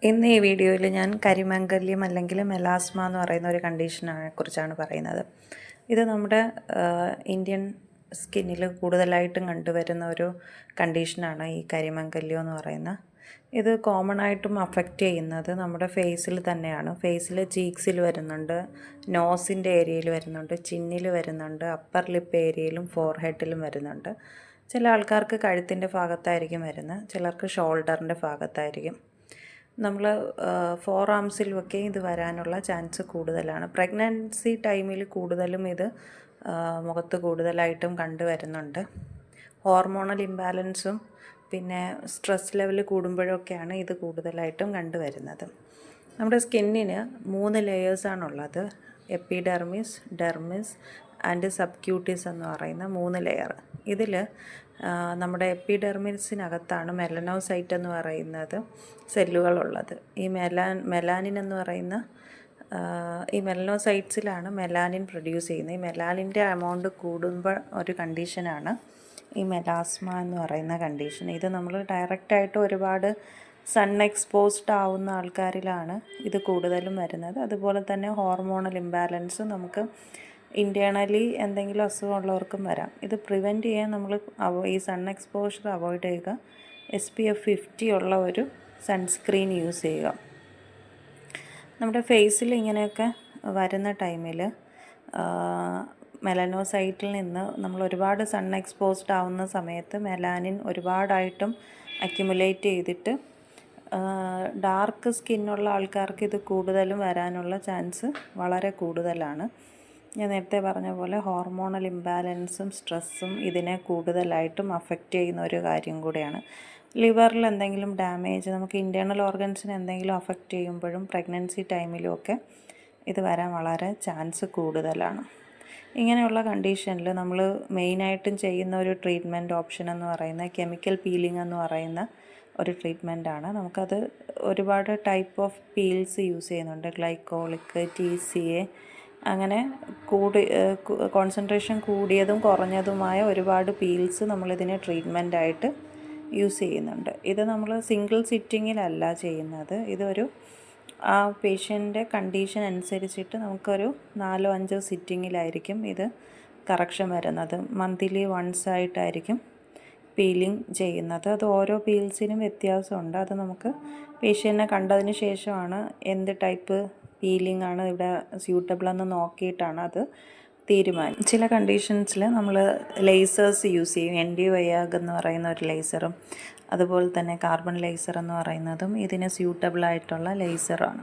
ഇന്ന് ഈ വീഡിയോയിൽ ഞാൻ കരിമംഗല്യം അല്ലെങ്കിൽ മെലാസ്മ എന്ന് പറയുന്ന ഒരു കണ്ടീഷനെ കുറിച്ചാണ് പറയുന്നത്. ഇത് നമ്മുടെ ഇന്ത്യൻ സ്കിന്നിൽ കൂടുതലായിട്ടും കണ്ടുവരുന്ന ഒരു കണ്ടീഷനാണ് ഈ കരിമംഗല്യം എന്ന് പറയുന്ന. ഇത് കോമൺ ആയിട്ടും അഫക്റ്റ് ചെയ്യുന്നത് നമ്മുടെ ഫേസിൽ തന്നെയാണ്. ഫേസിൽ ചീക്സിൽ വരുന്നുണ്ട്, നോസിൻ്റെ ഏരിയയിൽ വരുന്നുണ്ട്, ചിന്നിൽ വരുന്നുണ്ട്, അപ്പർ ലിപ്പ് ഏരിയയിലും ഫോർഹെഡിലും വരുന്നുണ്ട്. ചില ആൾക്കാർക്ക് കഴുത്തിൻ്റെ ഭാഗത്തായിരിക്കും വരുന്നത്, ചിലർക്ക് ഷോൾഡറിൻ്റെ ഭാഗത്തായിരിക്കും. നമ്മൾ ഫോർ ആംസിലുമൊക്കെ ഇത് വരാനുള്ള ചാൻസ് കൂടുതലാണ്. പ്രഗ്നൻസി ടൈമിൽ കൂടുതലും ഇത് മുഖത്ത് കൂടുതലായിട്ടും കണ്ടുവരുന്നുണ്ട്. ഹോർമോണൽ ഇംബാലൻസും പിന്നെ സ്ട്രെസ് ലെവൽ കൂടുമ്പോഴൊക്കെയാണ് ഇത് കൂടുതലായിട്ടും കണ്ടുവരുന്നത്. നമ്മുടെ സ്കിന്നിന് 3 ലെയേഴ്സാണുള്ളത്. എപ്പിഡെർമിസ്, ഡെർമിസ് ആൻഡ് സബ്ക്യൂട്ടീസ് എന്ന് പറയുന്ന 3 ലെയർ. ഇതിൽ നമ്മുടെ എപ്പിഡെർമിസിനകത്താണ് മെലനോസൈറ്റ് എന്ന് പറയുന്നത് സെല്ലുകളുള്ളത്. ഈ മെലാനിൻ എന്ന് പറയുന്ന ഈ മെലനോസൈറ്റ്സിലാണ് മെലാനിൻ പ്രൊഡ്യൂസ് ചെയ്യുന്നത്. ഈ മെലാനിൻ്റെ എമൗണ്ട് കൂടുമ്പോൾ ഒരു കണ്ടീഷനാണ് ഈ മെലാസ്മ എന്ന് പറയുന്ന കണ്ടീഷൻ. ഇത് നമ്മൾ ഡയറക്റ്റായിട്ട് ഒരുപാട് സൺ എക്സ്പോസ്ഡ് ആവുന്ന ആൾക്കാരിലാണ് ഇത് കൂടുതലും വരുന്നത്. അതുപോലെ തന്നെ ഹോർമോണൽ ഇംബാലൻസ് നമുക്ക് ഇൻറ്റേർണലി എന്തെങ്കിലും അസുഖമുള്ളവർക്കും വരാം. ഇത് പ്രിവെൻറ്റ് ചെയ്യാൻ നമ്മൾ ഈ സൺ എക്സ്പോഷർ അവോയ്ഡ് ചെയ്യുക. SPF 50 ഉള്ള ഒരു സൺസ്ക്രീൻ യൂസ് ചെയ്യുക. നമ്മുടെ ഫേസിൽ ഇങ്ങനെയൊക്കെ വരുന്ന ടൈമിൽ മെലനോസൈറ്റിൽ നിന്ന് നമ്മൾ ഒരുപാട് സൺ എക്സ്പോസ്ഡ് ആവുന്ന സമയത്ത് മെലാനിൻ ഒരുപാടായിട്ടും അക്യുമുലേറ്റ് ചെയ്തിട്ട് ഡാർക്ക് സ്കിന്നുള്ള ആൾക്കാർക്ക് ഇത് കൂടുതലും വരാനുള്ള ചാൻസ് വളരെ കൂടുതലാണ്. ഞാൻ നേരത്തെ പറഞ്ഞ പോലെ ഹോർമോണൽ ഇംബാലൻസും സ്ട്രെസ്സും ഇതിനെ കൂടുതലായിട്ടും അഫക്റ്റ് ചെയ്യുന്ന ഒരു കാര്യം കൂടിയാണ്. ലിവറിൽ എന്തെങ്കിലും ഡാമേജ്, നമുക്ക് ഇൻറ്റേർണൽ ഓർഗൻസിന് എന്തെങ്കിലും അഫക്റ്റ് ചെയ്യുമ്പോഴും പ്രഗ്നൻസി ടൈമിലും ഒക്കെ ഇത് വരാൻ വളരെ ചാൻസ് കൂടുതലാണ്. ഇങ്ങനെയുള്ള കണ്ടീഷനിൽ നമ്മൾ മെയിനായിട്ടും ചെയ്യുന്ന ഒരു ട്രീറ്റ്മെൻറ്റ് ഓപ്ഷൻ എന്ന് പറയുന്നത് കെമിക്കൽ പീലിംഗ് എന്ന് പറയുന്ന ഒരു ട്രീറ്റ്മെൻറ്റാണ്. നമുക്കത് ഒരുപാട് ടൈപ്പ് ഓഫ് പീൽസ് യൂസ് ചെയ്യുന്നുണ്ട്. ഗ്ലൈക്കോളിക്, TCA, അങ്ങനെ കോൺസെൻട്രേഷൻ കൂടിയതും കുറഞ്ഞതുമായ ഒരുപാട് പീൽസ് നമ്മളിതിനെ ട്രീറ്റ്മെൻറ്റായിട്ട് യൂസ് ചെയ്യുന്നുണ്ട്. ഇത് നമ്മൾ സിംഗിൾ സിറ്റിങ്ങിലല്ല ചെയ്യുന്നത്. ഇതൊരു ആ പേഷ്യൻ്റെ കണ്ടീഷൻ അനുസരിച്ചിട്ട് നമുക്കൊരു 4-5 സിറ്റിങ്ങിലായിരിക്കും ഇത് കറക്ഷൻ വരുന്നത്. മന്ത്ലി വൺസ് ആയിട്ടായിരിക്കും പീലിംഗ് ചെയ്യുന്നത്. അത് ഓരോ പീൽസിനും വ്യത്യാസമുണ്ട്. അത് നമുക്ക് പേഷ്യൻറ്റിനെ കണ്ടതിന് ശേഷമാണ് എന്ത് ടൈപ്പ് പീലിംഗ് ആണ് ഇവിടെ സ്യൂട്ടബിൾ എന്ന് നോക്കിയിട്ടാണ് അത് തീരുമാനം. ചില കണ്ടീഷൻസിൽ നമ്മൾ ലേസേഴ്സ് യൂസ് ചെയ്യും. ND-Vyaga എന്ന് പറയുന്ന ഒരു ലേസറും അതുപോലെ തന്നെ കാർബൺ ലേസർ എന്ന് പറയുന്നതും ഇതിന് സ്യൂട്ടബിളായിട്ടുള്ള ലേസറാണ്.